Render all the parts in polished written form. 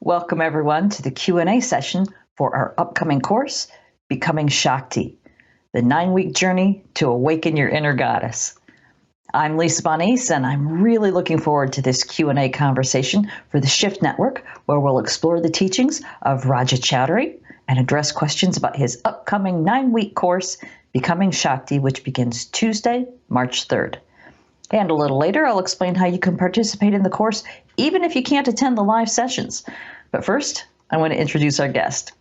Welcome everyone to the Q&A session for our upcoming course, Becoming Shakti, the 9-week journey to awaken your inner goddess. I'm Lisa Bonise, and I'm really looking forward to this Q&A conversation for the Shift Network, where we'll explore the teachings of Raja Choudhury and address questions about his upcoming 9-week course, Becoming Shakti, which begins Tuesday, March 3rd. And a little later, I'll explain how you can participate in the course, even if you can't attend the live sessions. But first, I want to introduce our guest.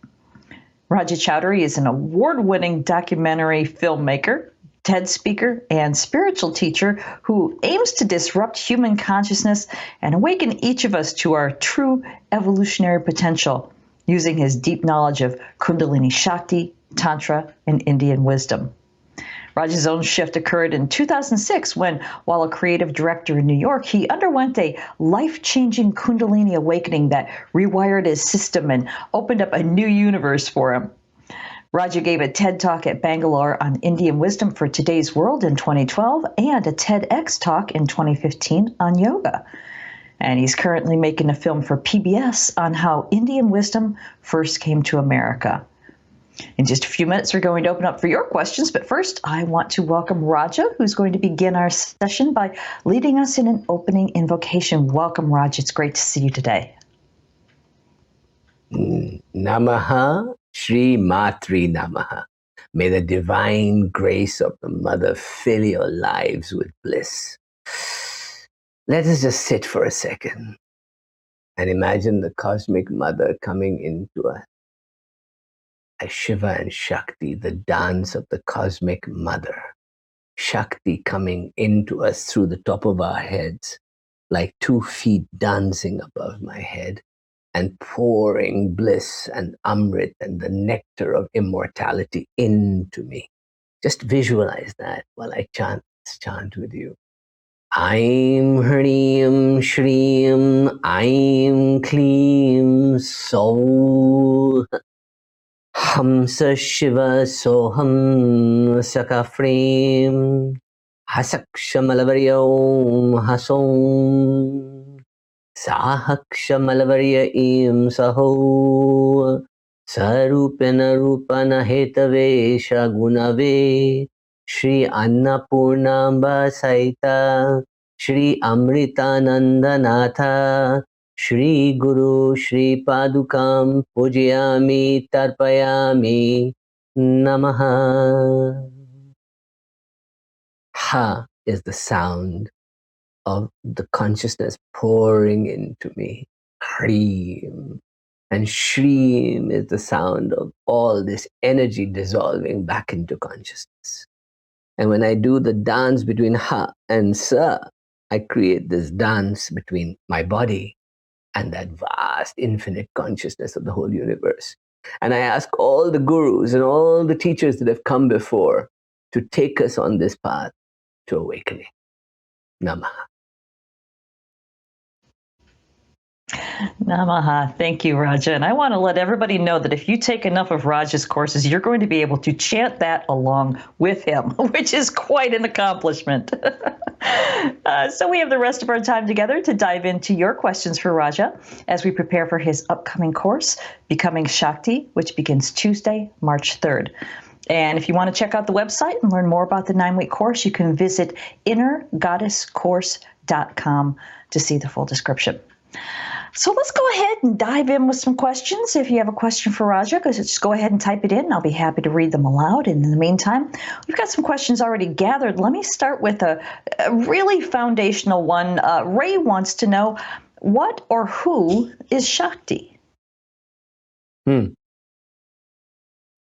Raja Choudhury is an award-winning documentary filmmaker, TED speaker, and spiritual teacher who aims to disrupt human consciousness and awaken each of us to our true evolutionary potential, using his deep knowledge of Kundalini Shakti, Tantra, and Indian wisdom. Raja's own shift occurred in 2006 when, while a creative director in New York, he underwent a life-changing Kundalini awakening that rewired his system and opened up a new universe for him. Raja gave a TED Talk at Bangalore on Indian wisdom for today's world in 2012 and a TEDx talk in 2015 on yoga. And he's currently making a film for PBS on how Indian wisdom first came to America. In just a few minutes, we're going to open up for your questions, but first, I want to welcome Raja, who's going to begin our session by leading us in an opening invocation. Welcome, Raja. It's great to see you today. Namaha Shri Matri Namaha. May the divine grace of the Mother fill your lives with bliss. Let us just sit for a second and imagine the cosmic Mother coming into us. As Shiva and Shakti, the dance of the cosmic Mother. Shakti coming into us through the top of our heads, like 2 feet dancing above my head, and pouring bliss and amrit and the nectar of immortality into me. Just visualize that while I chant with you. Aim Hrim Shrim Aim Kleem So Hamsa Shiva Soham Sakafrim Hasakshamalavariyom Hasom Sahakshamalavarya Im Saho Sarupena Rupana Hetave Shagunave Shri Annapurnamba Saita Shri Amritanandanatha Shri Guru Shri Padukam Pujayami Tarpayami Namaha. Ha is the sound of the consciousness pouring into me. Hreem. And Shreem is the sound of all this energy dissolving back into consciousness. And when I do the dance between Ha and Sa, I create this dance between my body and that vast infinite consciousness of the whole universe. And I ask all the gurus and all the teachers that have come before to take us on this path to awakening. Namaha. Namaha. Thank you, Raja. And I want to let everybody know that if you take enough of Raja's courses, you're going to be able to chant that along with him, which is quite an accomplishment. So we have the rest of our time together to dive into your questions for Raja as we prepare for his upcoming course, Becoming Shakti, which begins Tuesday, March 3rd. And if you want to check out the website and learn more about the 9-week course, you can visit innergoddesscourse.com to see the full description. So let's go ahead and dive in with some questions. If you have a question for Raja, just go ahead and type it in. I'll be happy to read them aloud. And in the meantime, we've got some questions already gathered. Let me start with a really foundational one. Ray wants to know, what or who is Shakti? So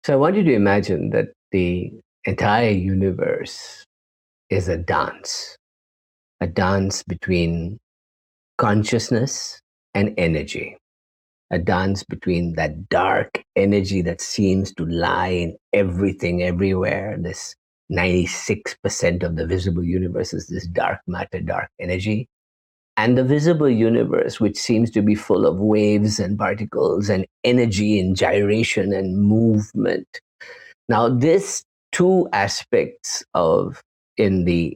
I want you to imagine that the entire universe is a dance between consciousness and energy, a dance between that dark energy that seems to lie in everything, everywhere. This 96% of the visible universe is this dark matter, dark energy, and the visible universe, which seems to be full of waves and particles and energy and gyration and movement. Now, these 2 aspects in the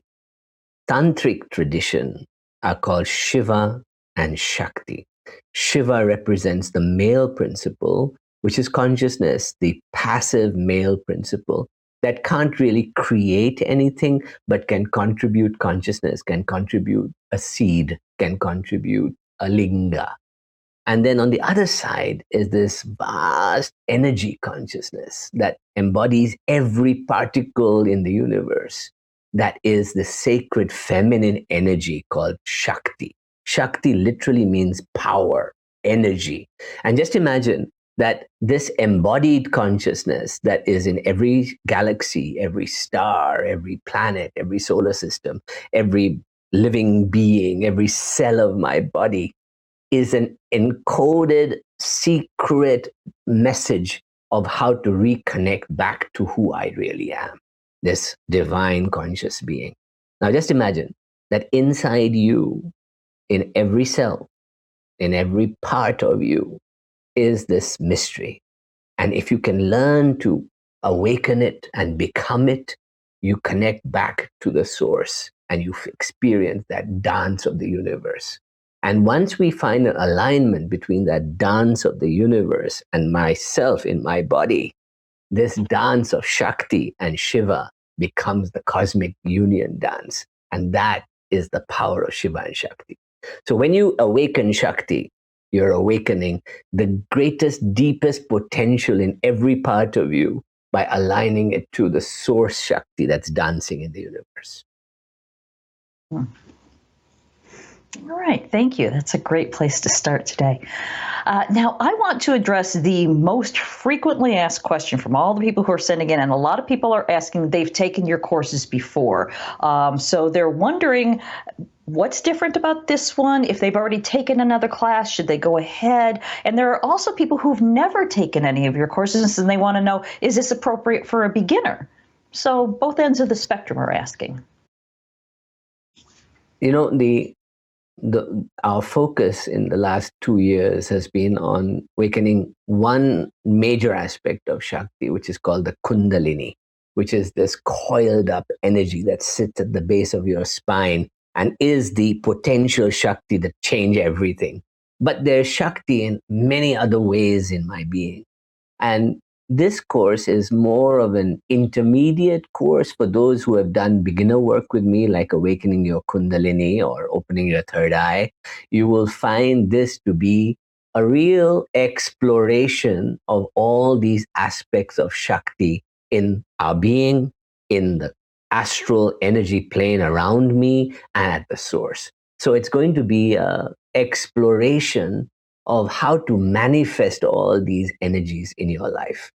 tantric tradition are called Shiva and Shakti. Shiva represents the male principle, which is consciousness, the passive male principle that can't really create anything, but can contribute consciousness, can contribute a seed, can contribute a linga. And then on the other side is this vast energy consciousness that embodies every particle in the universe. That is the sacred feminine energy called Shakti. Shakti literally means power, energy. And just imagine that this embodied consciousness that is in every galaxy, every star, every planet, every solar system, every living being, every cell of my body is an encoded secret message of how to reconnect back to who I really am, this divine conscious being. Now, just imagine that inside you, in every cell, in every part of you, is this mystery. And if you can learn to awaken it and become it, you connect back to the source and you experience that dance of the universe. And once we find an alignment between that dance of the universe and myself in my body, this dance of Shakti and Shiva becomes the cosmic union dance. And that is the power of Shiva and Shakti. So when you awaken Shakti, you're awakening the greatest, deepest potential in every part of you by aligning it to the source Shakti that's dancing in the universe. All right, thank you. That's a great place to start today. Now, I want to address the most frequently asked question from all the people who are sending in, and a lot of people are asking, they've taken your courses before. So they're wondering, what's different about this one? If they've already taken another class, should they go ahead? And there are also people who've never taken any of your courses, and they want to know, is this appropriate for a beginner? So both ends of the spectrum are asking. You know, our focus in the last 2 years has been on awakening one major aspect of Shakti, which is called the Kundalini, which is this coiled up energy that sits at the base of your spine and is the potential Shakti that change everything. But there's Shakti in many other ways in my being. And this course is more of an intermediate course for those who have done beginner work with me, like awakening your Kundalini or opening your third eye. You will find this to be a real exploration of all these aspects of Shakti in our being, in the astral energy plane around me, and at the source. So it's going to be an exploration of how to manifest all these energies in your life.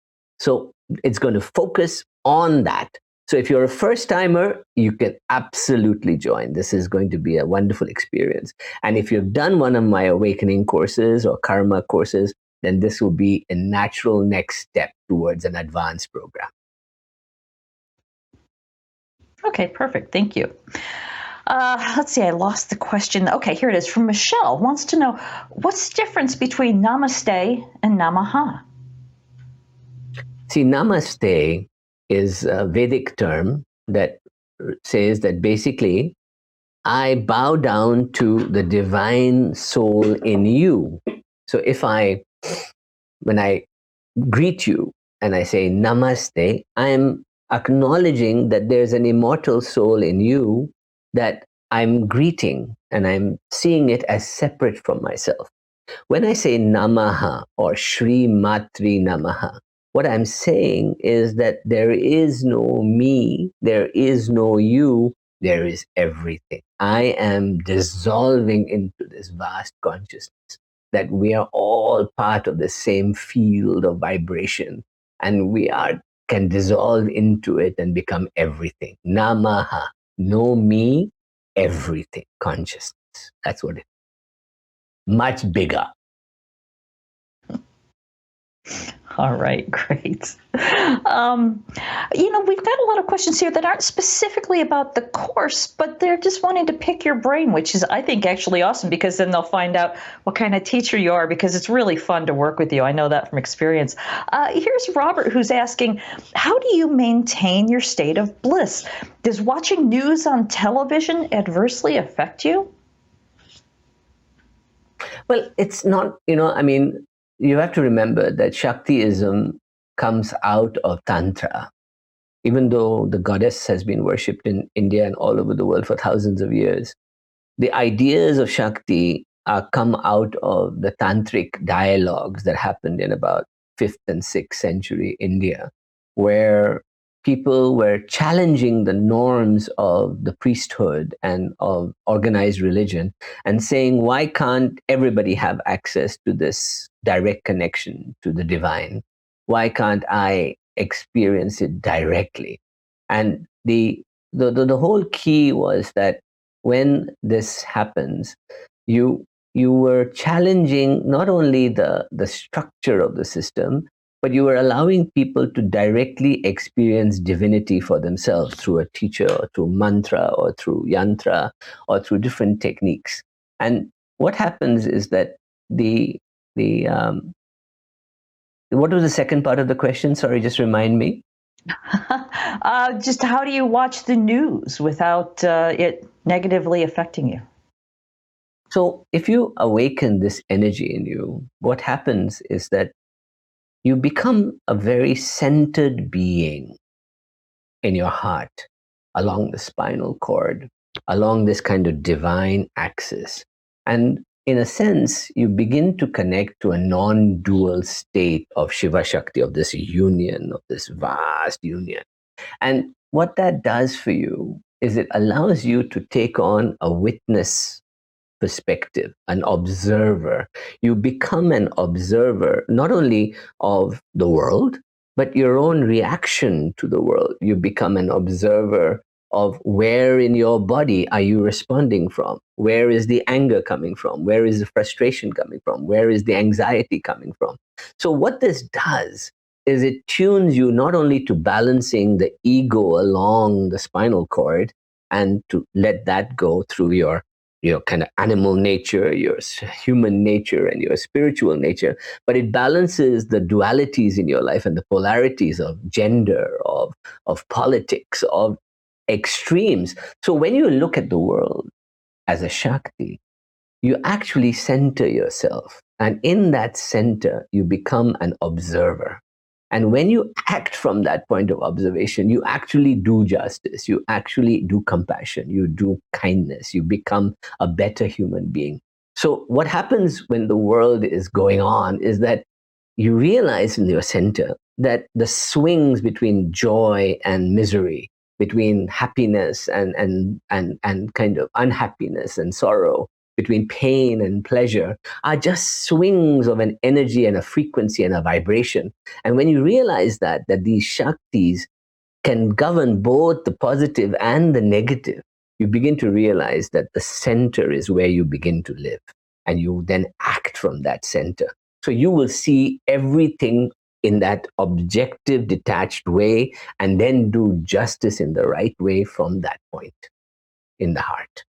So it's going to focus on that. So if you're a first timer, you can absolutely join. This is going to be a wonderful experience. And if you've done one of my awakening courses or karma courses, then this will be a natural next step towards an advanced program. Okay, perfect. Thank you. Let's see, I lost the question. Okay, here it is from Michelle. Wants to know, what's the difference between namaste and namaha? See, namaste is a Vedic term that says that basically, I bow down to the divine soul in you. So when I greet you and I say namaste, I am acknowledging that there's an immortal soul in you that I'm greeting, and I'm seeing it as separate from myself. When I say namaha or Shri Matri Namaha, what I'm saying is that there is no me, there is no you, there is everything. I am dissolving into this vast consciousness that we are all part of the same field of vibration, and can dissolve into it and become everything. Namaha, no me, everything, consciousness. That's what it is. Much bigger. All right, great. We've got a lot of questions here that aren't specifically about the course, but they're just wanting to pick your brain, which is, I think, actually awesome, because then they'll find out what kind of teacher you are, because it's really fun to work with you. I know that from experience. Here's Robert, who's asking, how do you maintain your state of bliss? Does watching news on television adversely affect you? Well, it's not, I mean, you have to remember that Shaktiism comes out of Tantra. Even though the goddess has been worshipped in India and all over the world for thousands of years, the ideas of Shakti are come out of the tantric dialogues that happened in about 5th and 6th century India, where people were challenging the norms of the priesthood and of organized religion and saying, why can't everybody have access to this direct connection to the divine? Why can't I experience it directly? And the whole key was that when this happens, you were challenging not only the structure of the system, but you were allowing people to directly experience divinity for themselves through a teacher or through mantra or through yantra or through different techniques. And what happens is that the what was the second part of the question? Sorry, just remind me. Just how do you watch the news without it negatively affecting you? So, if you awaken this energy in you, what happens is that you become a very centered being in your heart, along the spinal cord, along this kind of divine axis. And in a sense, you begin to connect to a non dual state of Shiva Shakti, of this union, of this vast union. And what that does for you is it allows you to take on a witness perspective, an observer. You become an observer not only of the world, but your own reaction to the world. You become an observer of where in your body are you responding from? Where is the anger coming from? Where is the frustration coming from? Where is the anxiety coming from? So, what this does is it tunes you not only to balancing the ego along the spinal cord and to let that go through your kind of animal nature, your human nature, and your spiritual nature, but it balances the dualities in your life and the polarities of gender, of politics, of extremes. So when you look at the world as a Shakti, you actually center yourself. And in that center, you become an observer. And when you act from that point of observation, you actually do justice, you actually do compassion, you do kindness, you become a better human being. So, what happens when the world is going on is that you realize in your center that the swings between joy and misery, between happiness and kind of unhappiness and sorrow, between pain and pleasure, are just swings of an energy and a frequency and a vibration. And when you realize that these Shaktis can govern both the positive and the negative, you begin to realize that the center is where you begin to live. And you then act from that center. So you will see everything in that objective, detached way, and then do justice in the right way from that point in the heart.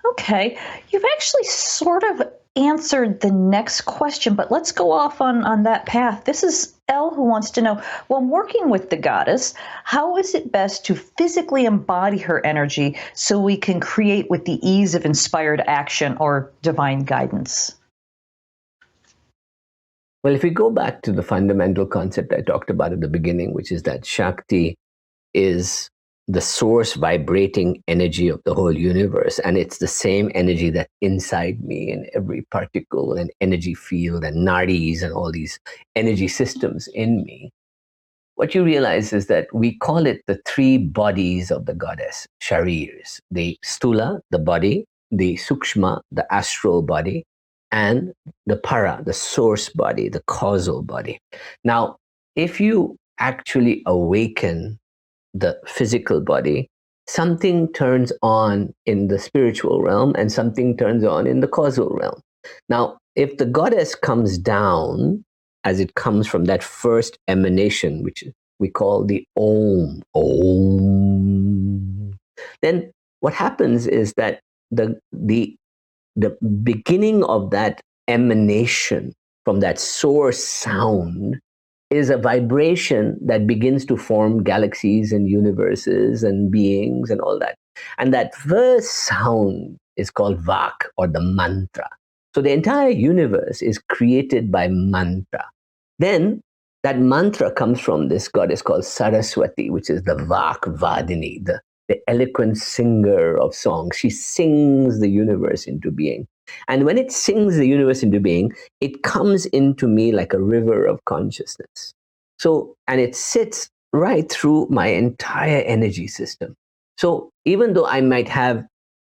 Okay. You've actually sort of answered the next question, but let's go off on that path. This is Elle who wants to know, when working with the goddess, how is it best to physically embody her energy so we can create with the ease of inspired action or divine guidance? Well, if we go back to the fundamental concept I talked about at the beginning, which is that Shakti is the source vibrating energy of the whole universe. And it's the same energy that's inside me in every particle and energy field and nadis and all these energy systems in me. What you realize is that we call it the three bodies of the goddess, sharirs, the stula, the body, the sukshma, the astral body, and the para, the source body, the causal body. Now, if you actually awaken the physical body, something turns on in the spiritual realm and something turns on in the causal realm. Now, if the goddess comes down as it comes from that first emanation, which we call the Om, then what happens is that the beginning of that emanation from that source sound is a vibration that begins to form galaxies and universes and beings and all that. And that first sound is called Vak, or the mantra. So the entire universe is created by mantra. Then that mantra comes from this goddess called Saraswati, which is the Vak Vadini, the eloquent singer of songs. She sings the universe into being. And when it sings the universe into being, it comes into me like a river of consciousness. So, and it sits right through my entire energy system. So even though I might have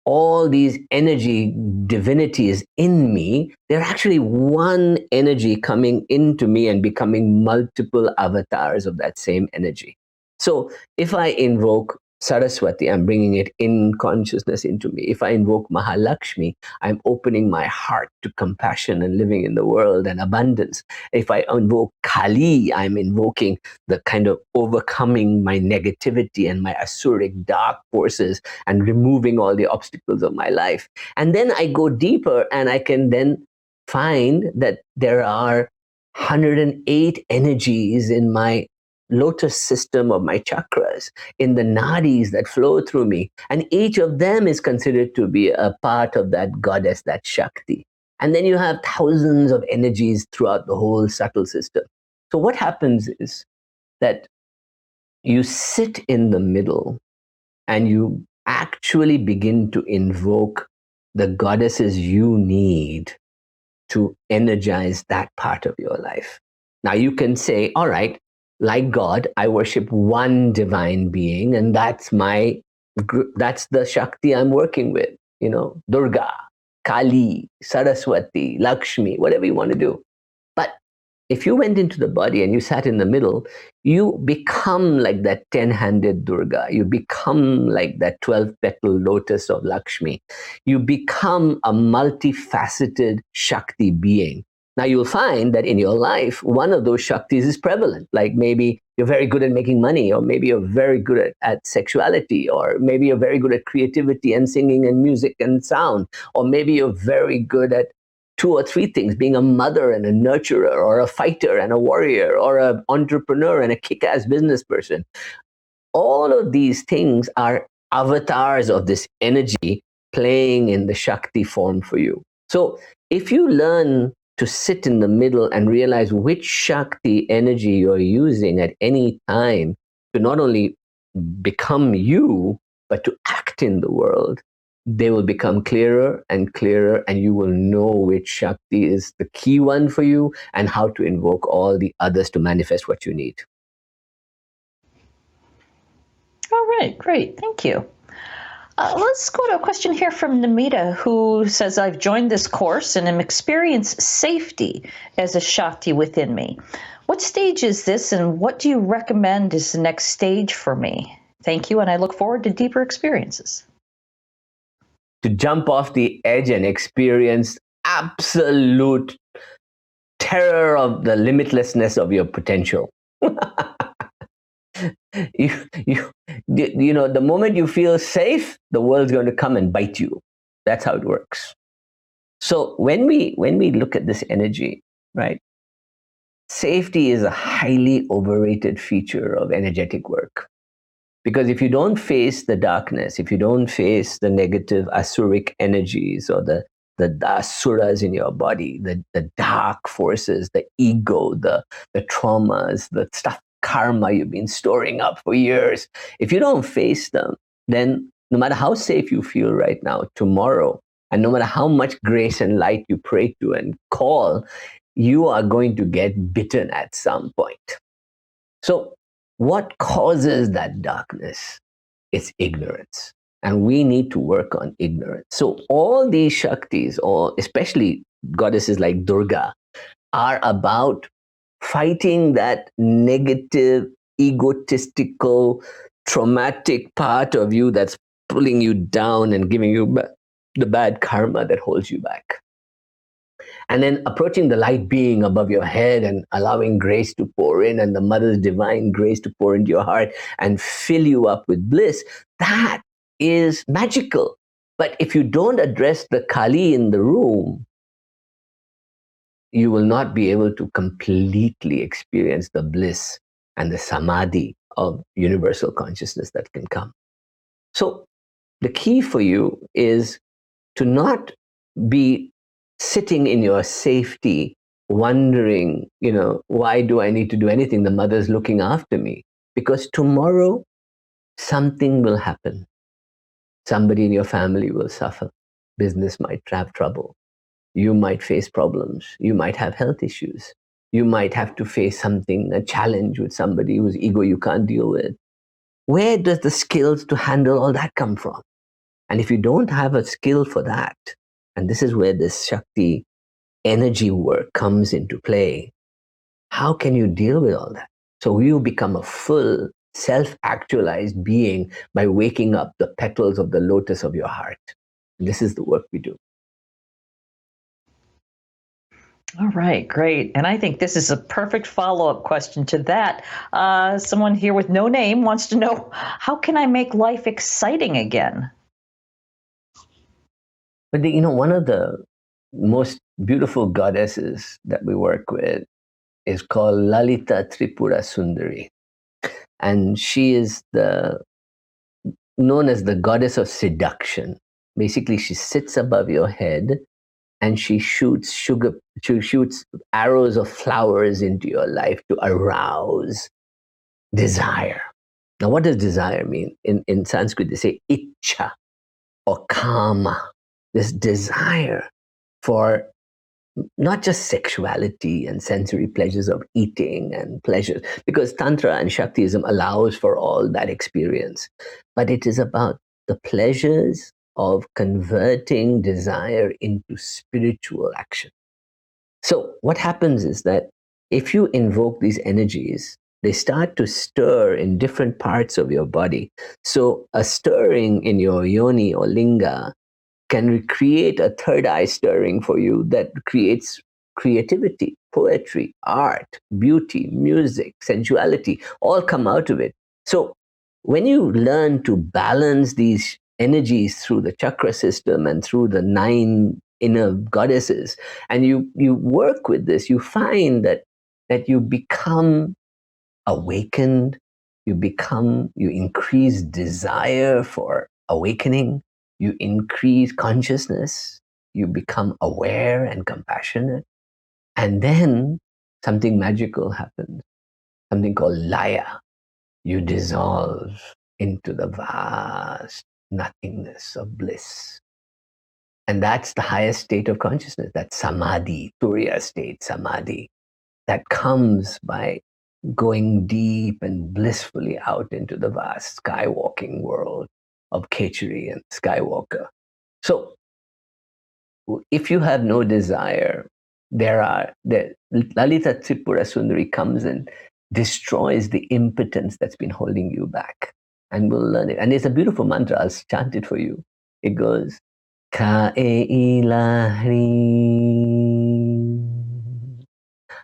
all these energy divinities in me, they're actually one energy coming into me and becoming multiple avatars of that same energy. So if I invoke Saraswati, I'm bringing it in consciousness into me. If I invoke Mahalakshmi, I'm opening my heart to compassion and living in the world and abundance. If I invoke Kali, I'm invoking the kind of overcoming my negativity and my asuric dark forces and removing all the obstacles of my life. And then I go deeper and I can then find that there are 108 energies in my lotus system of my chakras, in the nadis that flow through me. And each of them is considered to be a part of that goddess, that Shakti. And then you have thousands of energies throughout the whole subtle system. So what happens is that you sit in the middle and you actually begin to invoke the goddesses you need to energize that part of your life. Now you can say, all right, like God, I worship one divine being, and that's the Shakti I'm working with, Durga, Kali, Saraswati, Lakshmi, whatever you want to do. But if you went into the body and you sat in the middle, you become like that 10-handed Durga. You become like that 12-petal lotus of Lakshmi. You become a multifaceted Shakti being. Now you'll find that in your life, one of those Shaktis is prevalent. Like maybe you're very good at making money, or maybe you're very good at sexuality, or maybe you're very good at creativity and singing and music and sound, or maybe you're very good at two or three things, being a mother and a nurturer, or a fighter and a warrior, or an entrepreneur and a kick-ass business person. All of these things are avatars of this energy playing in the Shakti form for you. So if you learn to sit in the middle and realize which Shakti energy you're using at any time to not only become you, but to act in the world, they will become clearer and clearer, and you will know which Shakti is the key one for you and how to invoke all the others to manifest what you need. All right, great. Thank you. Let's go to a question here from Namita, who says, I've joined this course and am experiencing safety as a Shakti within me. What stage is this, and what do you recommend is the next stage for me? Thank you, and I look forward to deeper experiences. To jump off the edge and experience absolute terror of the limitlessness of your potential. The moment you feel safe, the world's going to come and bite you. That's how it works. So when we look at this energy, right, safety is a highly overrated feature of energetic work. Because if you don't face the darkness, if you don't face the negative asuric energies, or the asuras in your body, the dark forces, the ego, the traumas, the stuff, karma you've been storing up for years, if you don't face them, then no matter how safe you feel right now, tomorrow, and no matter how much grace and light you pray to and call, you are going to get bitten at some point. So what causes that darkness? It's ignorance. And we need to work on ignorance. So all these Shaktis, or especially goddesses like Durga, are about fighting that negative, egotistical, traumatic part of you that's pulling you down and giving you the bad karma that holds you back. And then approaching the light being above your head and allowing grace to pour in, and the mother's divine grace to pour into your heart and fill you up with bliss, that is magical. But if you don't address the Kali in the room, you will not be able to completely experience the bliss and the samadhi of universal consciousness that can come. So the key for you is to not be sitting in your safety, wondering, why do I need to do anything? The mother's looking after me. Because tomorrow, something will happen. Somebody in your family will suffer. Business might have trouble. You might face problems. You might have health issues. You might have to face something, a challenge with somebody whose ego you can't deal with. Where does the skills to handle all that come from? And if you don't have a skill for that, and this is where this Shakti energy work comes into play, how can you deal with all that? So you become a full self-actualized being by waking up the petals of the lotus of your heart. And this is the work we do. All right, great. And I think this is a perfect follow-up question to that. Someone here with no name wants to know, how can I make life exciting again? But one of the most beautiful goddesses that we work with is called Lalita Tripura Sundari. And she is known as the goddess of seduction. Basically, she sits above your head and she shoots arrows of flowers into your life to arouse desire. Now, what does desire mean? In Sanskrit, they say ichha or kama, this desire for not just sexuality and sensory pleasures of eating and pleasures, because Tantra and Shaktism allows for all that experience, but it is about the pleasures of converting desire into spiritual action. So what happens is that if you invoke these energies, they start to stir in different parts of your body. So a stirring in your yoni or linga can create a third eye stirring for you that creates creativity, poetry, art, beauty, music, sensuality, all come out of it. So when you learn to balance these energies through the chakra system and through the 9 inner goddesses, and you work with this, you find that you become awakened, you increase desire for awakening, you increase consciousness, you become aware and compassionate, and then something magical happens, something called laya. You dissolve into the vast nothingness of bliss. And that's the highest state of consciousness, that samadhi, turiya state, samadhi, that comes by going deep and blissfully out into the vast skywalking world of Choudhury and Skywalker. So if you have no desire, Lalita Tripura Sundari comes and destroys the impotence that's been holding you back. And we'll learn it. And it's a beautiful mantra. I'll chant it for you. It goes, Ka e ilahri,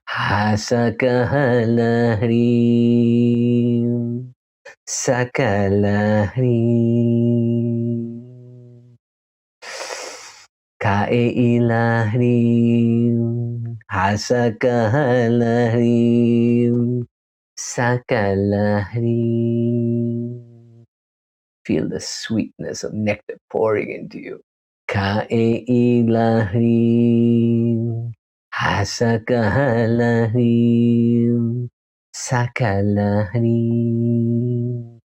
Hasakalahri, Sakalahri. Kae ilahrim, hasakalahrim, sakalahrim. Feel the sweetness of nectar pouring into you. Kae ilahrim, hasakalahrim, sakalahrim.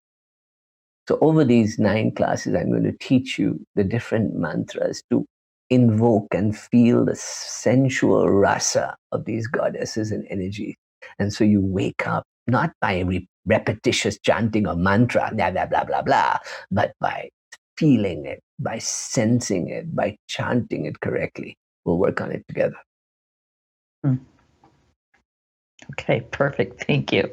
So over these 9 classes, I'm going to teach you the different mantras to invoke and feel the sensual rasa of these goddesses and energies. And so you wake up not by repetitious chanting of mantra, blah, blah, blah, blah, blah, but by feeling it, by sensing it, by chanting it correctly. We'll work on it together. Okay, perfect. Thank you.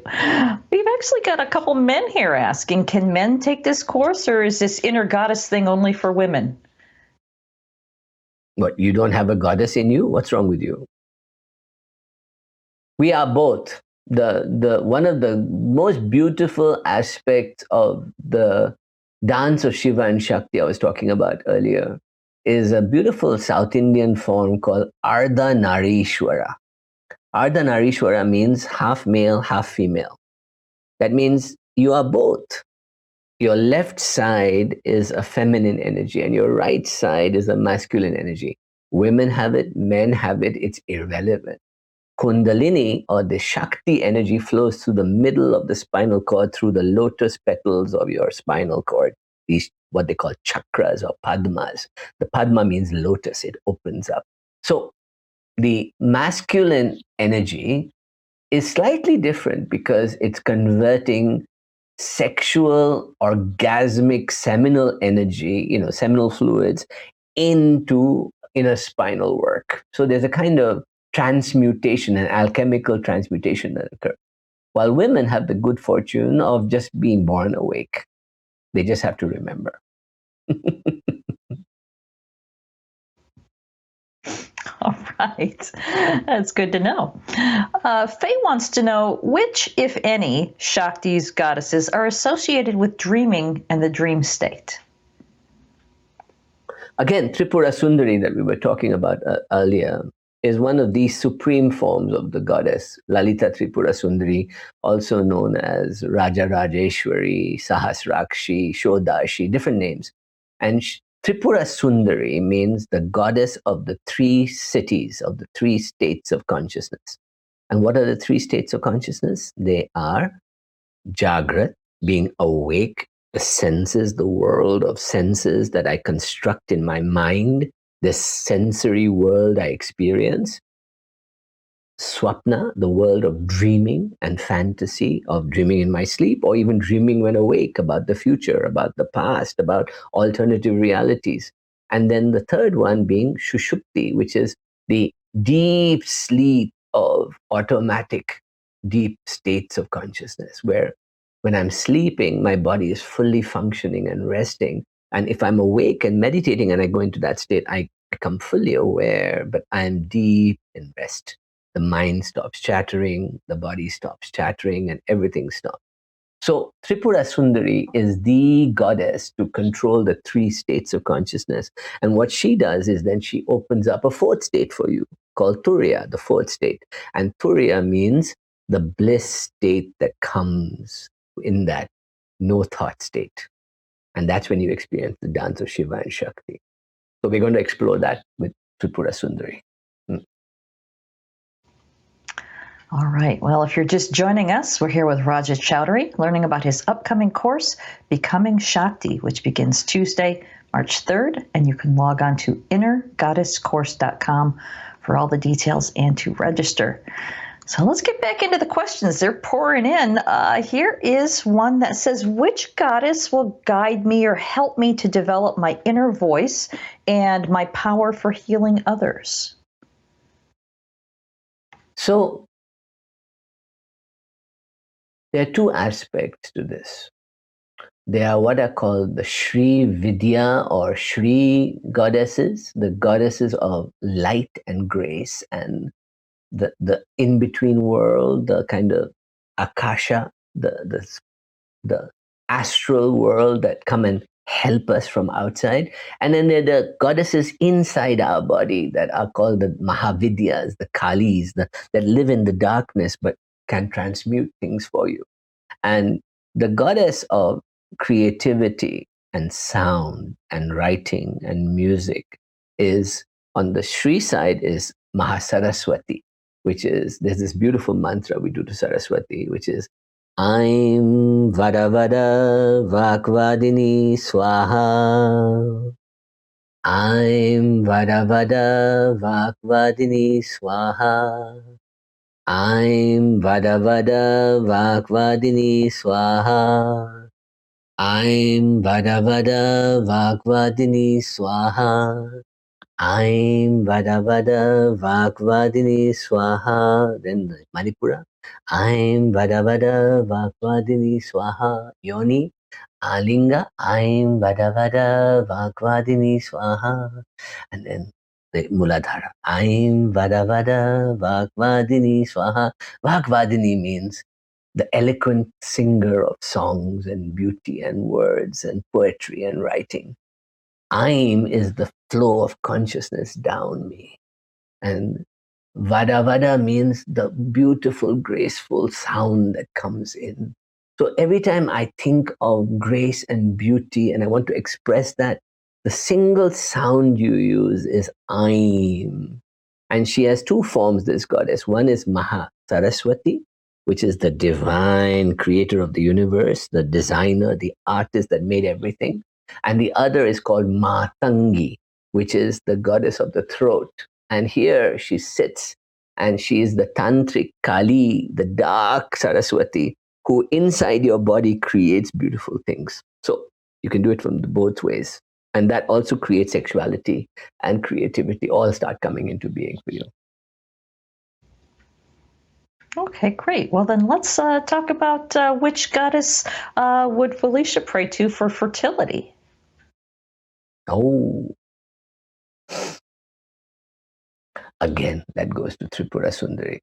We've actually got a couple men here asking, can men take this course, or is this inner goddess thing only for women? What, you don't have a goddess in you? What's wrong with you? We are both. One of the most beautiful aspects of the dance of Shiva and Shakti I was talking about earlier is a beautiful South Indian form called Ardha Narishwara. Ardha Narishwara means half male, half female. That means you are both. your left side is a feminine energy and your right side is a masculine energy. Women have it, men have it, it's irrelevant. Kundalini, or the Shakti energy, flows through the middle of the spinal cord, through the lotus petals of your spinal cord, these what they call chakras or padmas. The padma means lotus, it opens up. So the masculine energy is slightly different because it's converting sexual, orgasmic, seminal energy, seminal fluids into inner spinal work. So there's a kind of transmutation, an alchemical transmutation that occurs. While women have the good fortune of just being born awake, they just have to remember. All right. That's good to know. Faye wants to know which, if any, Shakti's goddesses are associated with dreaming and the dream state. Again, Tripura Sundari that we were talking about earlier is one of these supreme forms of the goddess, Lalita Tripura Sundari, also known as Raja Rajeshwari, Sahasrakshi, Shodashi, different names. And Tripura Sundari means the goddess of the three cities, of the three states of consciousness. And what are the three states of consciousness? They are Jagrat, being awake, the senses, the world of senses that I construct in my mind, this sensory world I experience. Swapna, the world of dreaming and fantasy, of dreaming in my sleep or even dreaming when awake about the future, about the past, about alternative realities. And then the third one being Shushupti, which is the deep sleep of automatic deep states of consciousness, where when I'm sleeping, my body is fully functioning and resting. And if I'm awake and meditating and I go into that state, I become fully aware, but I'm deep in rest. The mind stops chattering, the body stops chattering, and everything stops. So Tripura Sundari is the goddess to control the three states of consciousness. And what she does is then she opens up a fourth state for you called Turiya, the fourth state. And Turiya means the bliss state that comes in that no thought state. And that's when you experience the dance of Shiva and Shakti. So we're going to explore that with Tripura Sundari. All right. Well, if you're just joining us, we're here with Raja Choudhury, learning about his upcoming course, Becoming Shakti, which begins Tuesday, March 3rd, and you can log on to innergoddesscourse.com for all the details and to register. So let's get back into the questions. They're pouring in. Here is one that says, which goddess will guide me or help me to develop my inner voice and my power for healing others? So there are two aspects to this. They are what are called the Shri Vidya or Shri goddesses, the goddesses of light and grace and the in-between world, the kind of Akasha, the astral world that come and help us from outside. And then there are the goddesses inside our body that are called the Mahavidyas, the Kalis, that live in the darkness but can transmute things for you. And the goddess of creativity and sound and writing and music is, on the Shri side, is Mahasaraswati, which is, there's this beautiful mantra we do to Saraswati, which is, I'm Vada Vada Vakvadini Swaha. I'm Vada Vada Vakvadini Swaha. I'm Vada Vada Vakvadini Swaha. I'm Vada Vada Vakvadini Swaha. I'm Vada Vada Vakvadini Swaha. Then Manipura. I'm Vada Vada Vakvadini Swaha. Yoni. Alinga. I'm Vada Vada Vakvadini Swaha. And then the Muladhara. I'm Vada Vada Vakvadini Swaha. Vakvadini means the eloquent singer of songs and beauty and words and poetry and writing. I'm is the flow of consciousness down me. And Vada Vada means the beautiful, graceful sound that comes in. So every time I think of grace and beauty and I want to express that, the single sound you use is Aim. And she has two forms, this goddess. One is Maha Saraswati, which is the divine creator of the universe, the designer, the artist that made everything. And the other is called Matangi, which is the goddess of the throat. And here she sits, and she is the tantric Kali, the dark Saraswati, who inside your body creates beautiful things. So you can do it from both ways. And that also creates sexuality and creativity all start coming into being for you. Okay, great. Well, then let's talk about which goddess would Felicia pray to for fertility? Oh, again, that goes to Tripura Sundari.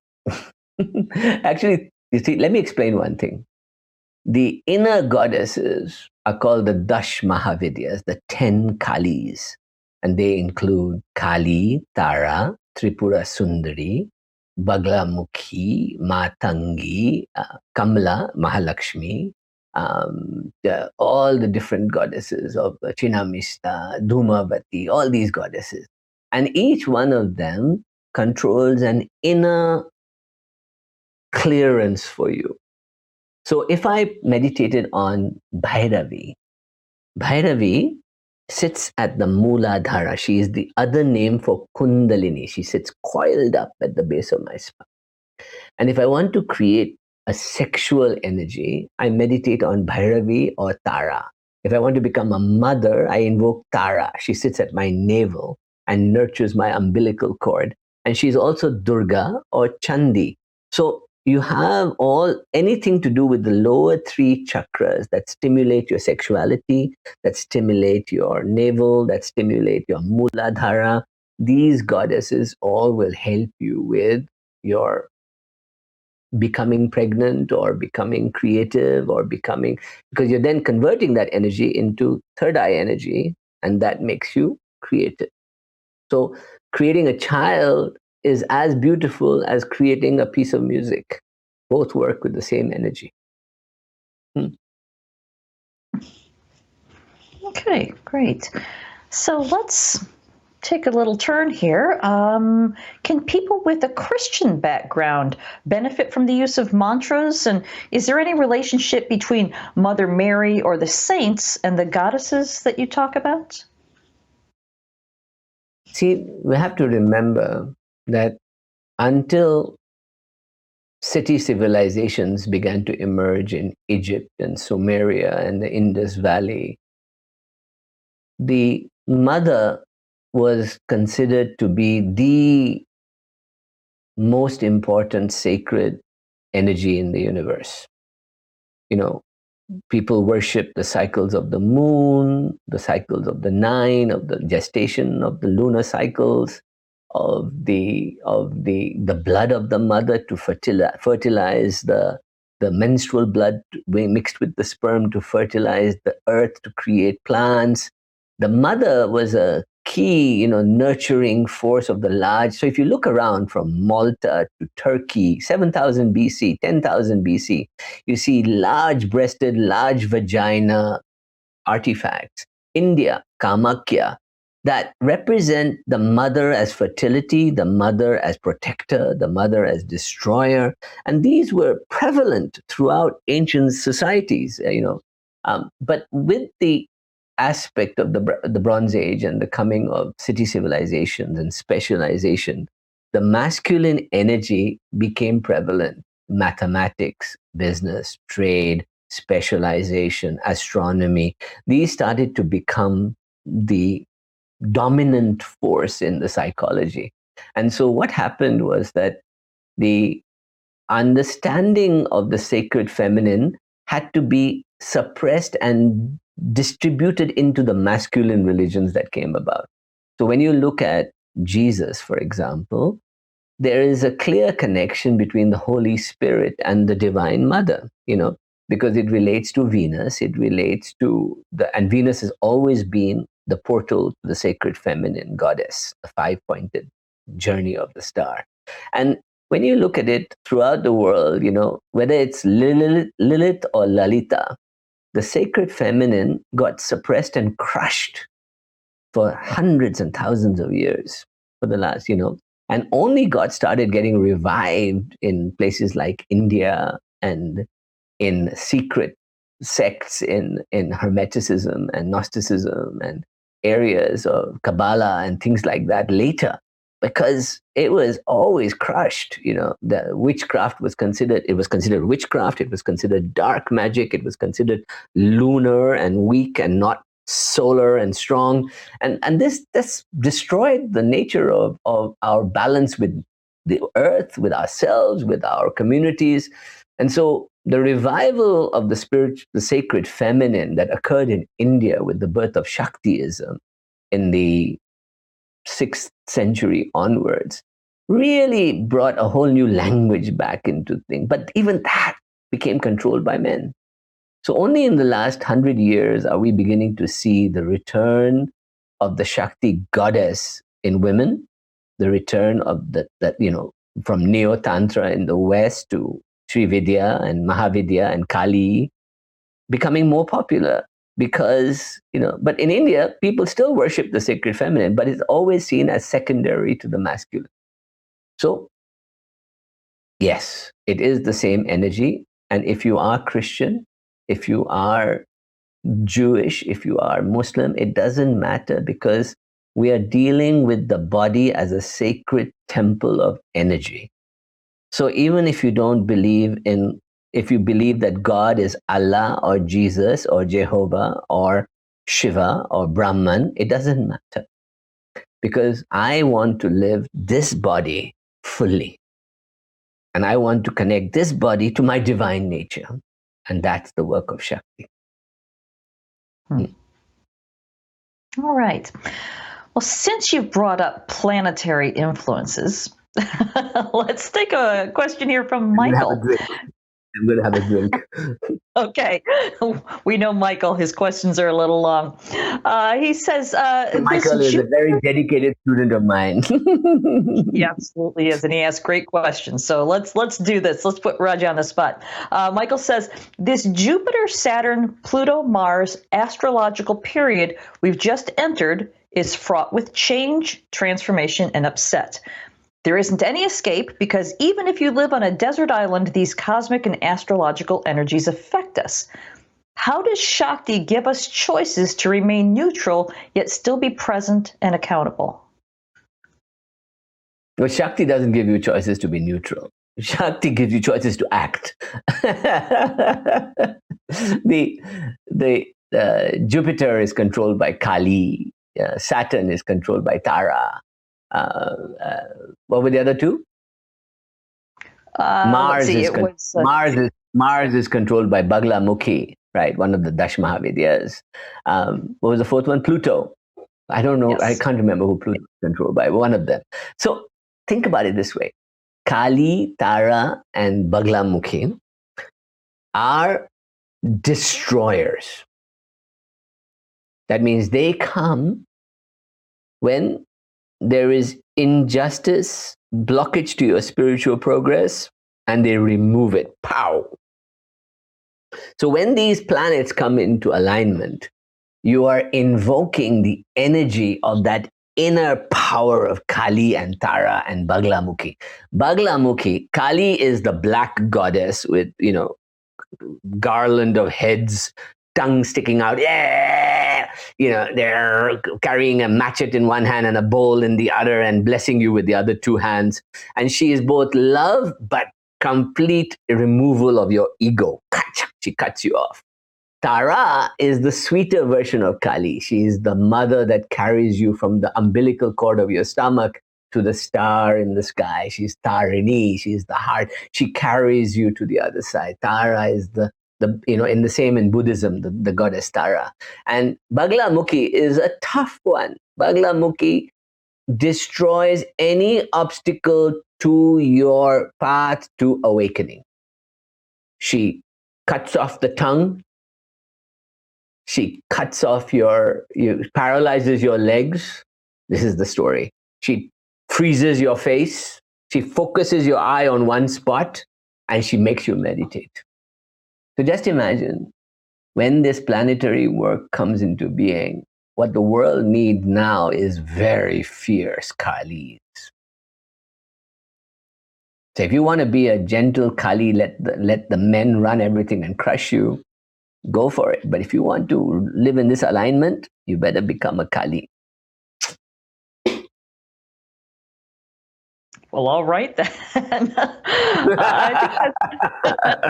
Actually, you see, let me explain one thing. The inner goddesses are called the Dash Mahavidyas, the 10 Kalis. And they include Kali, Tara, Tripura Sundari, Baglamukhi, Matangi, Kamla, Mahalakshmi, all the different goddesses of Chinamista, Dhumavati, all these goddesses. And each one of them controls an inner clearance for you. So if I meditated on Bhairavi, Bhairavi sits at the Mooladhara. She is the other name for Kundalini. She sits coiled up at the base of my spine. And if I want to create a sexual energy, I meditate on Bhairavi or Tara. If I want to become a mother, I invoke Tara. She sits at my navel and nurtures my umbilical cord. And she's also Durga or Chandi. So you have anything to do with the lower three chakras that stimulate your sexuality, that stimulate your navel, that stimulate your Mooladhara. These goddesses all will help you with your becoming pregnant or becoming creative or becoming, because you're then converting that energy into third eye energy, and that makes you creative. So creating a child is as beautiful as creating a piece of music. Both work with the same energy. Okay, great. So let's take a little turn here. Can people with a Christian background benefit from the use of mantras? And is there any relationship between Mother Mary or the saints and the goddesses that you talk about? See, we have to remember that until city civilizations began to emerge in Egypt and Sumeria and the Indus Valley, the mother was considered to be the most important sacred energy in the universe. You know, people worship the cycles of the moon, the cycles of the nine, of the gestation of the lunar cycles, of the blood of the mother to fertilize the menstrual blood mixed with the sperm to fertilize the earth to create plants. The mother was a key, nurturing force of the large. So if you look around from Malta to Turkey, 7,000 BC, 10,000 BC, you see large-breasted, large vagina artifacts. India, Kamakya, that represent the mother as fertility, the mother as protector, the mother as destroyer, and these were prevalent throughout ancient societies. But with the aspect of the Bronze Age and the coming of city civilizations and specialization, the masculine energy became prevalent. Mathematics, business, trade, specialization, astronomy, these started to become the dominant force in the psychology. And so what happened was that the understanding of the sacred feminine had to be suppressed and distributed into the masculine religions that came about. So when you look at Jesus, for example, there is a clear connection between the Holy Spirit and the Divine Mother, because it relates to Venus, it relates to and Venus has always been the portal to the sacred feminine goddess, the five-pointed journey of the star. And when you look at it throughout the world, whether it's Lilith or Lalita, the sacred feminine got suppressed and crushed for hundreds and thousands of years for the last, and only got started getting revived in places like India and in secret sects in Hermeticism and Gnosticism and areas of Kabbalah and things like that later, because it was always crushed. The witchcraft was considered, witchcraft, it was considered dark magic, it was considered lunar and weak and not solar and strong. And this destroyed the nature of our balance with the earth, with ourselves, with our communities. And so the revival of the sacred feminine that occurred in India with the birth of Shaktiism in the 6th century onwards really brought a whole new language back into things. But even that became controlled by men. So only in the last 100 years are we beginning to see the return of the Shakti goddess in women, the return of from Neo-Tantra in the West to Sri Vidya and Mahavidya and Kali becoming more popular because, but in India, people still worship the sacred feminine, but it's always seen as secondary to the masculine. So, yes, it is the same energy. And if you are Christian, if you are Jewish, if you are Muslim, it doesn't matter, because we are dealing with the body as a sacred temple of energy. So even if you don't believe if you believe that God is Allah or Jesus or Jehovah or Shiva or Brahman, it doesn't matter, because I want to live this body fully. And I want to connect this body to my divine nature. And that's the work of Shakti. All right. Well, since you've brought up planetary influences, let's take a question here from Michael. I'm going to have a drink. Okay. We know Michael, his questions are a little long. He says, Michael is a very dedicated student of mine. He absolutely is, and he asks great questions. So let's do this. Let's put Raja on the spot. Michael says, this Jupiter, Saturn, Pluto, Mars astrological period we've just entered is fraught with change, transformation, and upset. There isn't any escape, because even if you live on a desert island, these cosmic and astrological energies affect us. How does Shakti give us choices to remain neutral, yet still be present and accountable? Well, Shakti doesn't give you choices to be neutral. Shakti gives you choices to act. Jupiter is controlled by Kali. Saturn is controlled by Tara. What were the other two? Mars is controlled by Bagla Mukhi, right? One of the Dash Mahavidyas. What was the fourth one? Pluto. I don't know. Yes. I can't remember who Pluto is controlled by. One of them. So think about it this way: Kali, Tara, and Bagla Mukhi are destroyers. That means they come when there is injustice, blockage to your spiritual progress, and they remove it. Pow! So when these planets come into alignment, you are invoking the energy of that inner power of Kali and Tara and Bagla Mukhi. Bagla Mukhi, Kali is the black goddess with, garland of heads, tongue sticking out. Yeah! They're carrying a matchet in one hand and a bowl in the other and blessing you with the other two hands. And she is both love, but complete removal of your ego. She cuts you off. Tara is the sweeter version of Kali. She is the mother that carries you from the umbilical cord of your stomach to the star in the sky. She's Tarini. She's the heart. She carries you to the other side. Tara is in the same in Buddhism, the goddess Tara. And Bagla Mukhi is a tough one. Bagla Mukhi destroys any obstacle to your path to awakening. She cuts off the tongue. She cuts off paralyzes your legs. This is the story. She freezes your face. She focuses your eye on one spot and she makes you meditate. So just imagine when this planetary work comes into being, what the world needs now is very fierce Kalis. So if you want to be a gentle Kali, let the men run everything and crush you, go for it. But if you want to live in this alignment, you better become a Kali. Well, all right then. I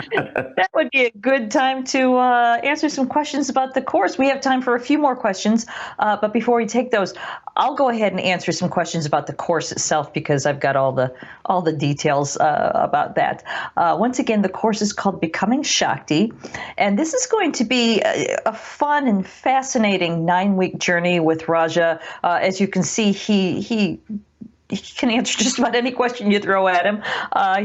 think that would be a good time to answer some questions about the course. We have time for a few more questions, but before we take those, I'll go ahead and answer some questions about the course itself because I've got all the details about that. Once again, the course is called Becoming Shakti, and this is going to be a fun and fascinating 9-week journey with Raja. As you can see, he can answer just about any question you throw at him.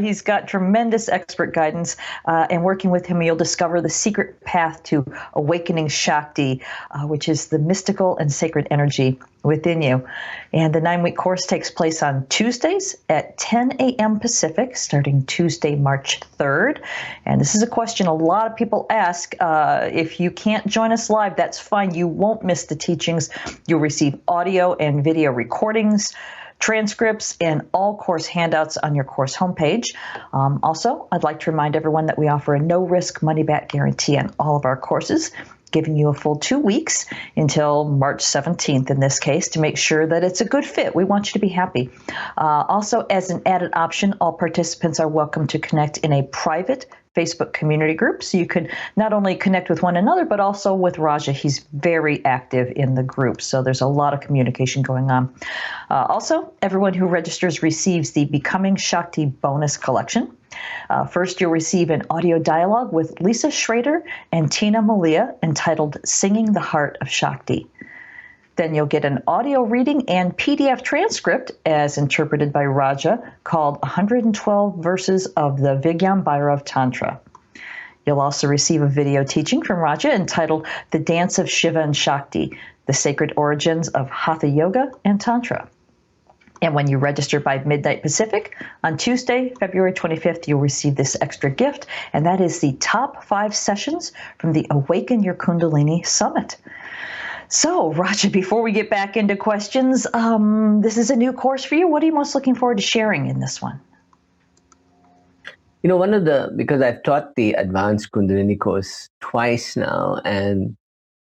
He's got tremendous expert guidance, and working with him, you'll discover the secret path to awakening Shakti, which is the mystical and sacred energy within you. And the 9-week course takes place on Tuesdays at 10 a.m. Pacific, starting Tuesday, March 3rd. And this is a question a lot of people ask. If you can't join us live, that's fine. You won't miss the teachings. You'll receive audio and video recordings, transcripts, and all course handouts on your course homepage. Also, I'd like to remind everyone that we offer a no-risk money-back guarantee on all of our courses, giving you a full 2 weeks until March 17th in this case to make sure that it's a good fit. We want you to be happy. Also, as an added option, all participants are welcome to connect in a private Facebook community group, so you can not only connect with one another, but also with Raja. He's very active in the group, so there's a lot of communication going on. Also, everyone who registers receives the Becoming Shakti bonus collection. First, you'll receive an audio dialogue with Lisa Schrader and Tina Malia entitled Singing the Heart of Shakti. Then you'll get an audio reading and PDF transcript as interpreted by Raja called 112 Verses of the Vigyam Bhairav Tantra. You'll also receive a video teaching from Raja entitled The Dance of Shiva and Shakti, the Sacred Origins of Hatha Yoga and Tantra. And when you register by midnight Pacific, on Tuesday, February 25th, you'll receive this extra gift, and that is the top 5 sessions from the Awaken Your Kundalini Summit. So, Raja, before we get back into questions, this is a new course for you. What are you most looking forward to sharing in this one? You know, because I've taught the advanced Kundalini course twice now, and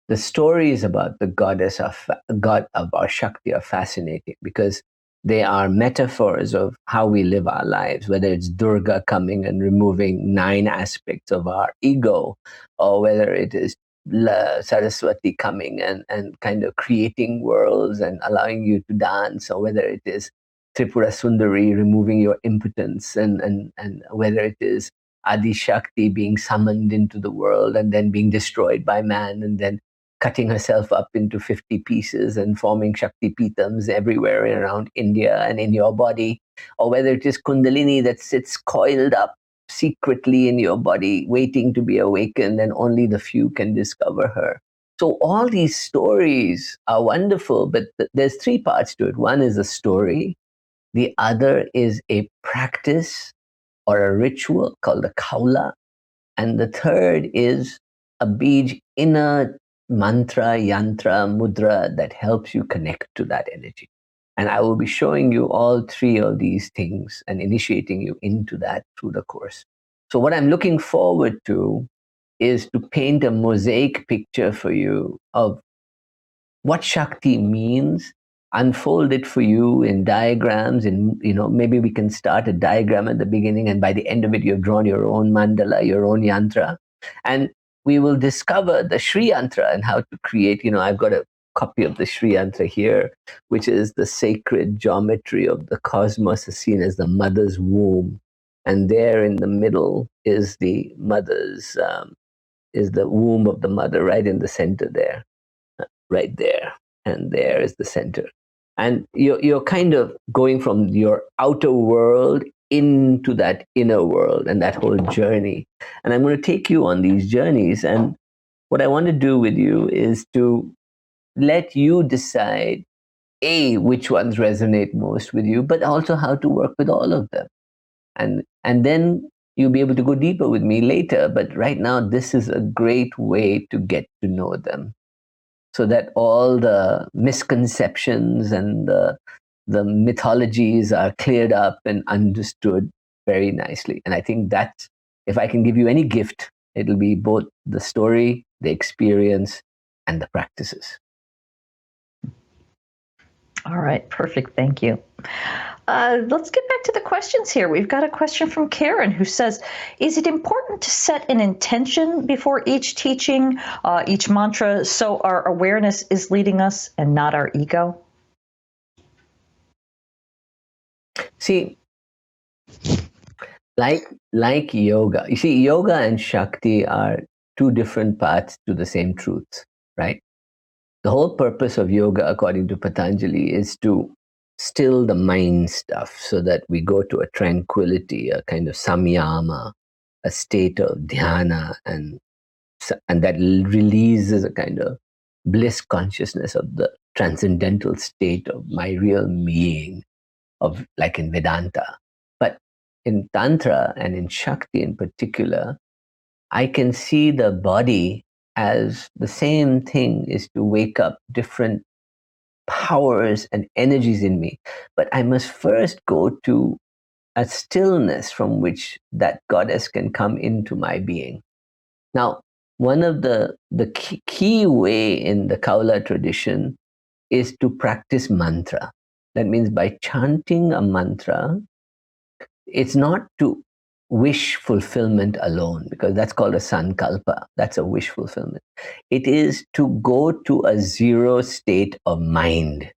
the stories about the god of our Shakti are fascinating because they are metaphors of how we live our lives, whether it's Durga coming and removing 9 aspects of our ego, or whether it is Saraswati coming and kind of creating worlds and allowing you to dance, or whether it is Tripura Sundari removing your impotence, and whether it is Adi Shakti being summoned into the world and then being destroyed by man and then cutting herself up into 50 pieces and forming Shakti Pitams everywhere around India and in your body, or whether it is Kundalini that sits coiled up secretly in your body, waiting to be awakened, and only the few can discover her. So all these stories are wonderful, but there's 3 parts to it. One is a story. The other is a practice or a ritual called the kaula. And the third is a bij, inner mantra, yantra, mudra that helps you connect to that energy. And I will be showing you all 3 of these things and initiating you into that through the course. So what I'm looking forward to is to paint a mosaic picture for you of what Shakti means, unfold it for you in diagrams, and maybe we can start a diagram at the beginning, and by the end of it, you've drawn your own mandala, your own yantra. And we will discover the Sri Yantra and how to create, I've got a copy of the Sri Yantra here, which is the sacred geometry of the cosmos, is seen as the mother's womb. And there in the middle is the mother's, is the womb of the mother right in the center there, right there. And there is the center. And you're kind of going from your outer world into that inner world and that whole journey. And I'm going to take you on these journeys. And what I want to do with you is to let you decide which ones resonate most with you, but also how to work with all of them. And then you'll be able to go deeper with me later. But right now, this is a great way to get to know them, so that all the misconceptions and the mythologies are cleared up and understood very nicely. And I think that's, if I can give you any gift, it'll be both the story, the experience, and the practices. All right, perfect. Thank you. Let's get back to the questions here. We've got a question from Karen who says, is it important to set an intention before each teaching, each mantra, so our awareness is leading us and not our ego? See, like yoga, you see, yoga and Shakti are two different paths to the same truth, right? The whole purpose of yoga, according to Patanjali, is to still the mind stuff so that we go to a tranquility, a kind of samyama, a state of dhyana, and that releases a kind of bliss consciousness of the transcendental state of my real being, of like in Vedanta. But in Tantra and in Shakti in particular, I can see the body as the same thing, is to wake up different powers and energies in me. But I must first go to a stillness from which that goddess can come into my being. Now, one of the key way in the Kaula tradition is to practice mantra. That means by chanting a mantra, it's not to wish fulfillment alone, because that's called a sankalpa. That's a wish fulfillment. It is to go to a zero state of mind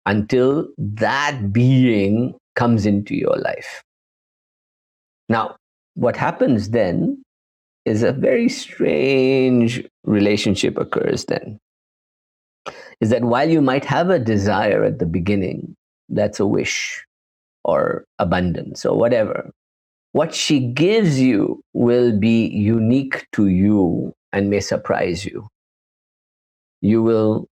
until that being comes into your life. Now, what happens then is a very strange relationship occurs then. Is that while you might have a desire at the beginning, that's a wish or abundance or whatever, what she gives you will be unique to you and may surprise you. You will,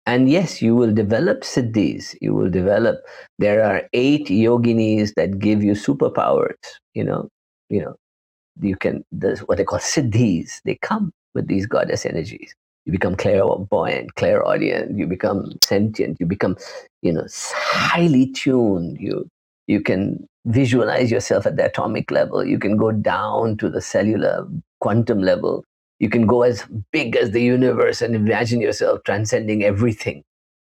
and yes, you will develop siddhis. You will develop, there are 8 yoginis that give you superpowers, you know, you can, there's what they call siddhis. They come with these goddess energies. You become clairvoyant, clairaudient, you become sentient, you become, highly tuned. You can visualize yourself at the atomic level. You can go down to the cellular quantum level. You can go as big as the universe and imagine yourself transcending everything.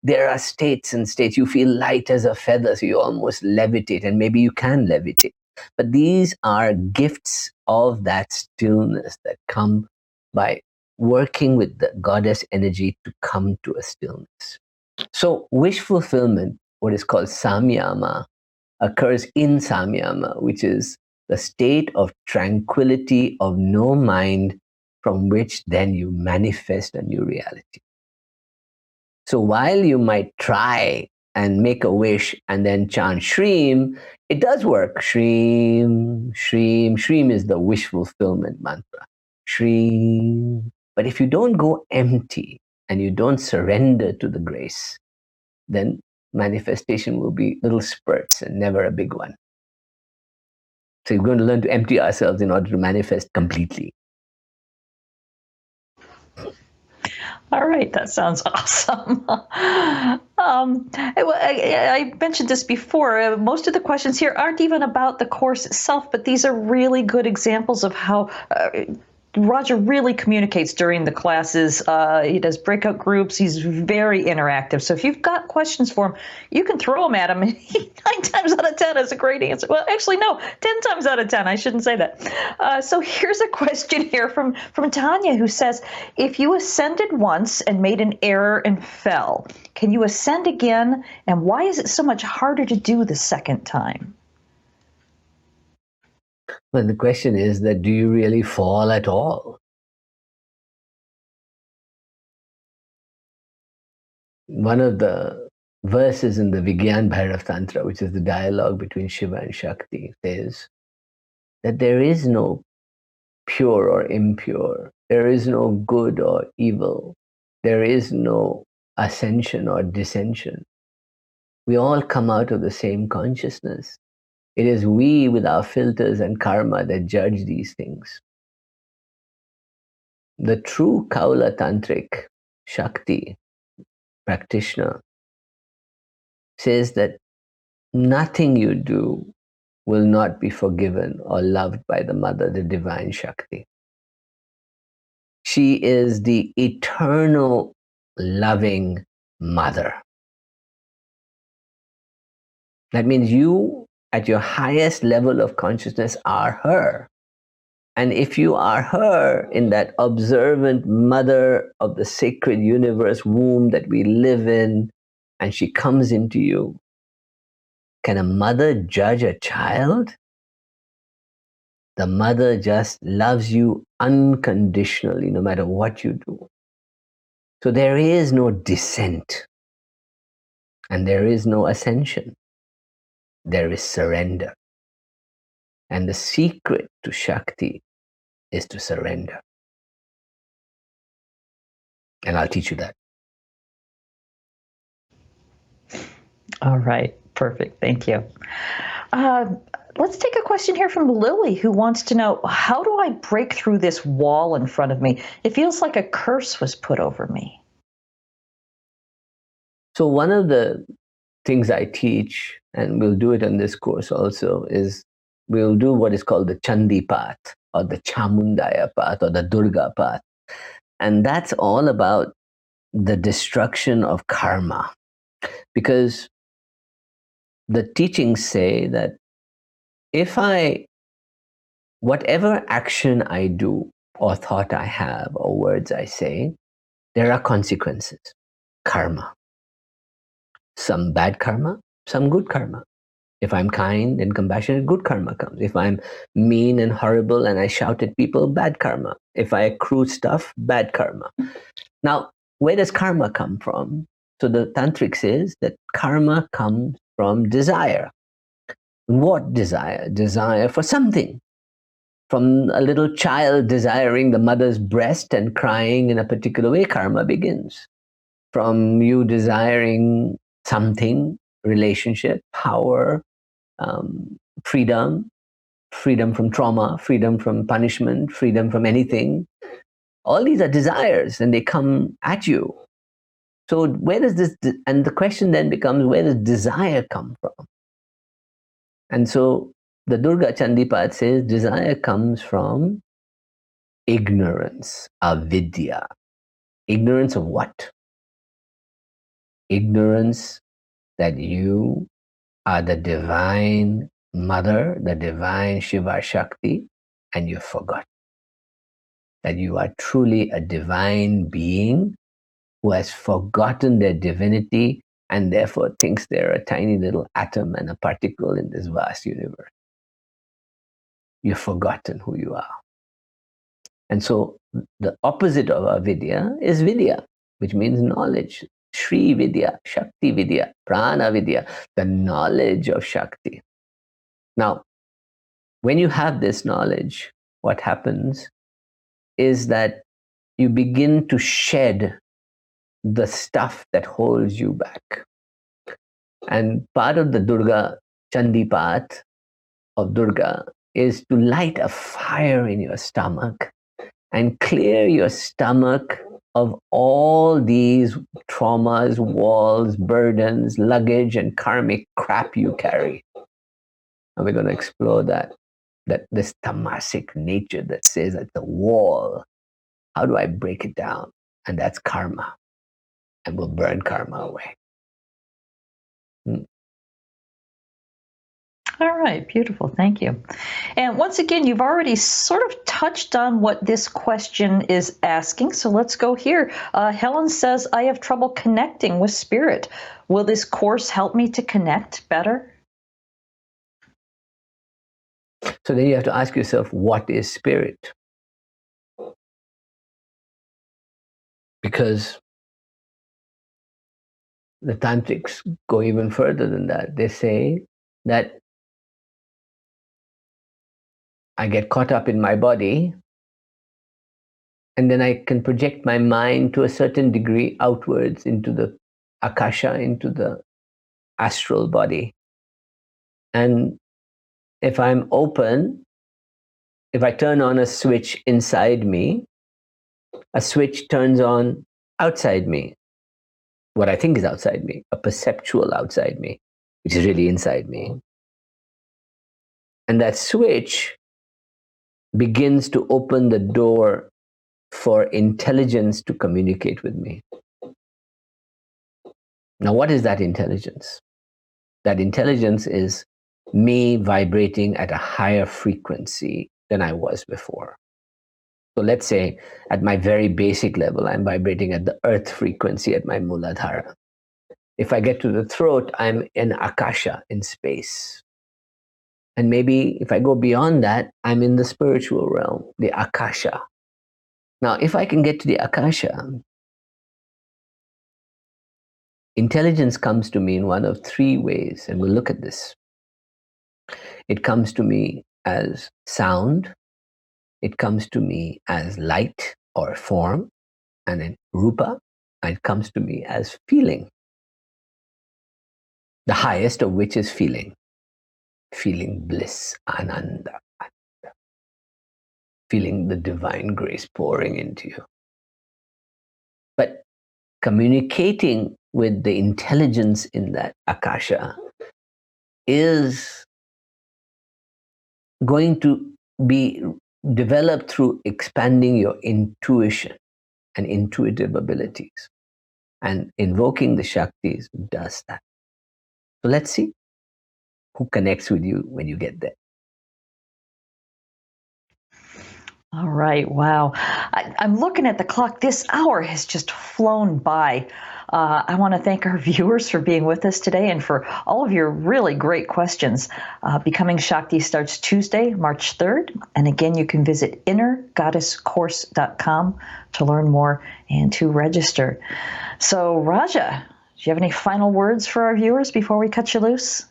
There are states and states. You feel light as a feather, so you almost levitate, and maybe you can levitate. But these are gifts of that stillness that come by working with the goddess energy to come to a stillness. So wish fulfillment, what is called samyama, occurs in samyama, which is the state of tranquility of no mind, from which then you manifest a new reality. So while you might try and make a wish and then chant Shreem, it does work. Shreem, Shreem. Shreem is the wish fulfillment mantra. Shreem. But if you don't go empty and you don't surrender to the grace, then manifestation will be little spurts and never a big one. So you're going to learn to empty ourselves in order to manifest completely. All right, that sounds awesome. I mentioned this before. Most of the questions here aren't even about the course itself, but these are really good examples of how Roger really communicates during the classes. He does breakout groups. He's very interactive. So if you've got questions for him, you can throw them at him. 9 times out of 10 is a great answer. Well, actually, no, 10 times out of 10. I shouldn't say that. So here's a question here from Tanya, who says, if you ascended once and made an error and fell, can you ascend again? And why is it so much harder to do the second time? Well, the question is that, do you really fall at all? One of the verses in the Vigyan Bhairav Tantra, which is the dialogue between Shiva and Shakti, says that there is no pure or impure. There is no good or evil. There is no ascension or descension. We all come out of the same consciousness. It is we with our filters and karma that judge these things. The true Kaula Tantric Shakti practitioner says that nothing you do will not be forgiven or loved by the mother, the divine Shakti. She is the eternal loving mother. That means you, at your highest level of consciousness, are her. And if you are her in that observant mother of the sacred universe womb that we live in, and she comes into you, can a mother judge a child? The mother just loves you unconditionally, no matter what you do. So there is no descent and there is no ascension. There is surrender. And the secret to Shakti is to surrender. And I'll teach you that. All right. Perfect. Thank you. Let's take a question here from Lily, who wants to know, how do I break through this wall in front of me? It feels like a curse was put over me. So one of the things I teach, and we'll do it in this course also, is we'll do what is called the Chandi path, or the Chamundaya path, or the Durga path. And that's all about the destruction of karma. Because the teachings say that whatever action I do, or thought I have, or words I say, there are consequences, karma. Some bad karma, some good karma. If I'm kind and compassionate, good karma comes. If I'm mean and horrible and I shout at people, bad karma. If I accrue stuff, bad karma. Now, where does karma come from? So the tantric says that karma comes from desire. What desire? Desire for something. From a little child desiring the mother's breast and crying in a particular way, karma begins. From you desiring something, relationship, power, freedom, freedom from trauma, freedom from punishment, freedom from anything. All these are desires and they come at you. So where does this, and the question then becomes, where does desire come from? And so the Durga Chandipat says desire comes from ignorance, avidya. Ignorance of what? Ignorance that you are the divine mother, the divine Shiva Shakti, and you forgot that you are truly a divine being who has forgotten their divinity and therefore thinks they're a tiny little atom and a particle in this vast universe. You've forgotten who you are. And so the opposite of avidya is vidya, which means knowledge. Shri Vidya, Shakti Vidya, Prana Vidya, the knowledge of Shakti. Now, when you have this knowledge, what happens is that you begin to shed the stuff that holds you back. And part of the Durga Chandi path of Durga is to light a fire in your stomach and clear your stomach of all these traumas, walls, burdens, luggage, and karmic crap you carry. And we're going to explore that this tamasic nature that says at the wall, how do I break it down? And that's karma. And we'll burn karma away. All right, beautiful. Thank you. And once again, you've already sort of touched on what this question is asking. So let's go here. Helen says, I have trouble connecting with spirit. Will this course help me to connect better? So then you have to ask yourself, what is spirit? Because the tantrics go even further than that. They say that I get caught up in my body And then I can project my mind to a certain degree outwards into the akasha, into the astral body. And if I'm open, if I turn on a switch inside me, a switch turns on outside me, what I think is outside me, a perceptual outside me, which is really inside me. And that switch begins to open the door for intelligence to communicate with me. Now, what is that intelligence? That intelligence is me vibrating at a higher frequency than I was before. So let's say at my very basic level, I'm vibrating at the earth frequency at my Muladhara. If I get to the throat, I'm in akasha, in space. And maybe if I go beyond that, I'm in the spiritual realm, the akasha. Now, if I can get to the akasha, intelligence comes to me in one of three ways, and we'll look at this. It comes to me as sound, it comes to me as light or form, and then rupa, and it comes to me as feeling. The highest of which is feeling. Feeling bliss, ananda, feeling the divine grace pouring into you. But communicating with the intelligence in that akasha is going to be developed through expanding your intuition and intuitive abilities. And invoking the Shaktis does that. So let's see who connects with you when you get there. All right. Wow. I'm looking at the clock. This hour has just flown by. I want to thank our viewers for being with us today and for all of your really great questions. Becoming Shakti starts Tuesday, March 3rd. And again, you can visit innergoddesscourse.com to learn more and to register. So, Raja, do you have any final words for our viewers before we cut you loose?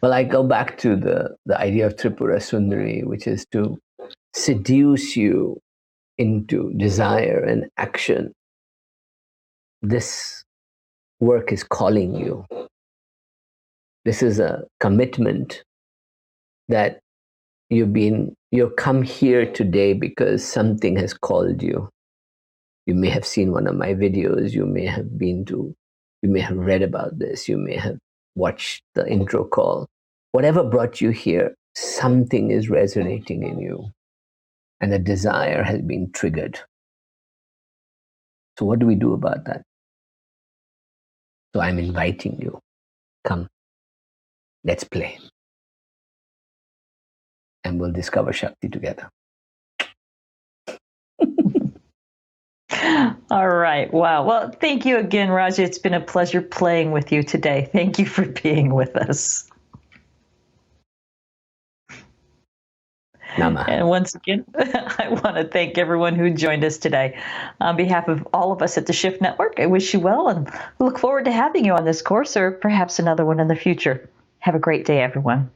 Well, I go back to the idea of Tripura Sundari, which is to seduce you into desire and action. This work is calling you. This is a commitment that you've come here today because something has called you. You may have seen one of my videos, you may have read about this, you may have watched the intro call. Whatever brought you here, something is resonating in you and a desire has been triggered. So what do we do about that? So I'm inviting you, come, let's play. And we'll discover Shakti together. All right. Wow. Well, thank you again, Raja. It's been a pleasure playing with you today. Thank you for being with us. Nama. And once again, I want to thank everyone who joined us today. On behalf of all of us at the Shift Network, I wish you well and look forward to having you on this course or perhaps another one in the future. Have a great day, everyone.